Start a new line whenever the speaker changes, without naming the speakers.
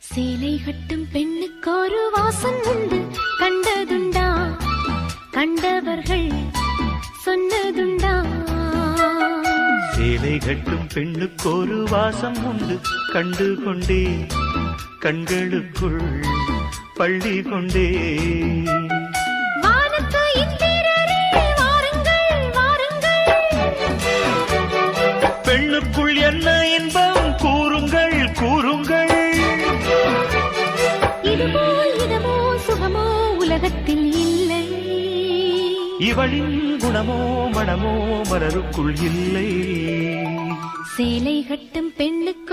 சேலை கட்டும் பெண்ணுக்கு ஒரு வாசம் உண்டு, கண்டதுண்டா? கண்டவர்கள் சொன்னதுண்டா?
சேலை கட்டும் பெண்ணுக்கு ஒரு வாசம் உண்டு, கண்டு கொண்டே கண்களுக்குள் பள்ளி கொண்டே. பெண்ணுக்குள் என்ன இன்பம் கூறுங்கள் கூறுங்கள்.
இதுபோல் இதமோ சுகமோ உலகத்தில் இல்லை.
இவளின் குணமோ மனமோ மலருக்குள் இல்லை.
சேலை கட்டும் பெண்ணுக்கு